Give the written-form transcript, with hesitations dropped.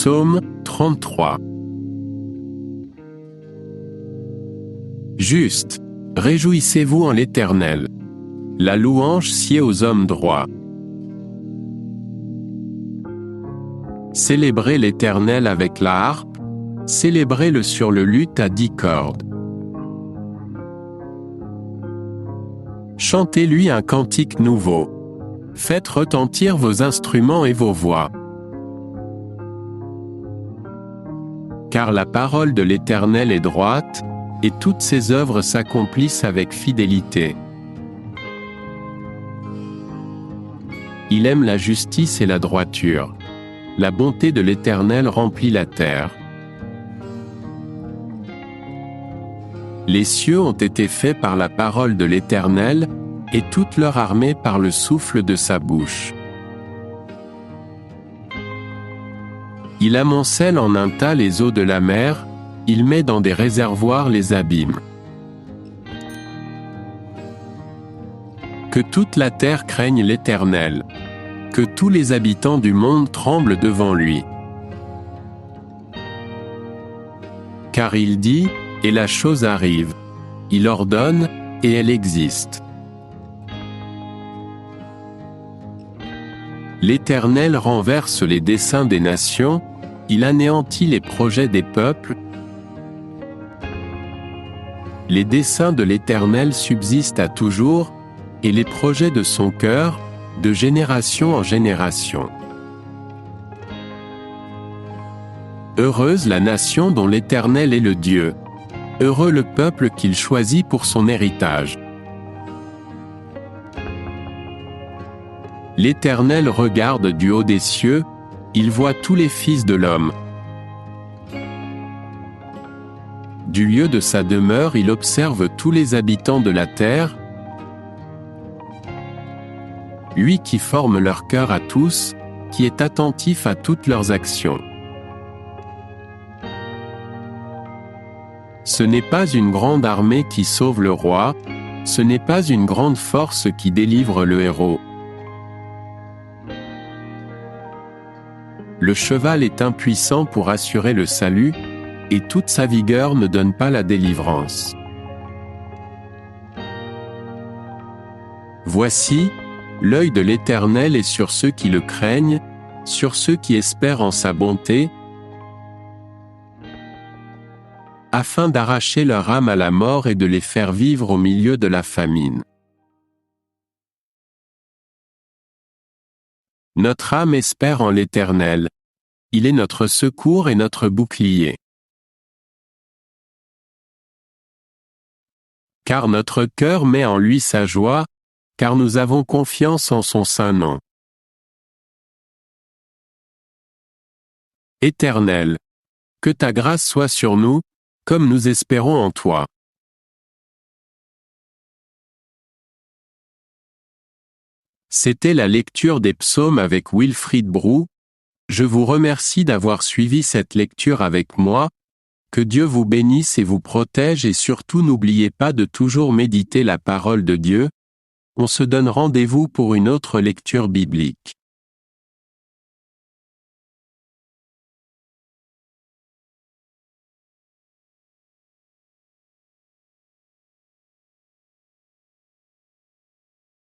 Psaume 33. Juste, réjouissez-vous en l'Éternel. La louange sied aux hommes droits. Célébrez l'Éternel avec la harpe, célébrez-le sur le luth à 10 cordes. Chantez-lui un cantique nouveau. Faites retentir vos instruments et vos voix. Car la parole de l'Éternel est droite, et toutes ses œuvres s'accomplissent avec fidélité. Il aime la justice et la droiture. La bonté de l'Éternel remplit la terre. Les cieux ont été faits par la parole de l'Éternel, et toute leur armée par le souffle de sa bouche. Il amoncelle en un tas les eaux de la mer, il met dans des réservoirs les abîmes. Que toute la terre craigne l'Éternel. Que tous les habitants du monde tremblent devant lui. Car il dit, et la chose arrive. Il ordonne, et elle existe. L'Éternel renverse les desseins des nations, il anéantit les projets des peuples. Les desseins de l'Éternel subsistent à toujours, et les projets de son cœur, de génération en génération. Heureuse la nation dont l'Éternel est le Dieu. Heureux le peuple qu'il choisit pour son héritage. L'Éternel regarde du haut des cieux, il voit tous les fils de l'homme. Du lieu de sa demeure, il observe tous les habitants de la terre. Lui qui forme leur cœur à tous, qui est attentif à toutes leurs actions. Ce n'est pas une grande armée qui sauve le roi, ce n'est pas une grande force qui délivre le héros. Le cheval est impuissant pour assurer le salut, et toute sa vigueur ne donne pas la délivrance. Voici, l'œil de l'Éternel est sur ceux qui le craignent, sur ceux qui espèrent en sa bonté, afin d'arracher leur âme à la mort et de les faire vivre au milieu de la famine. Notre âme espère en l'Éternel. Il est notre secours et notre bouclier. Car notre cœur met en lui sa joie, car nous avons confiance en son saint nom. Éternel, que ta grâce soit sur nous, comme nous espérons en toi. C'était la lecture des psaumes avec Wilfried Brou. Je vous remercie d'avoir suivi cette lecture avec moi. Que Dieu vous bénisse et vous protège et surtout n'oubliez pas de toujours méditer la parole de Dieu. On se donne rendez-vous pour une autre lecture biblique.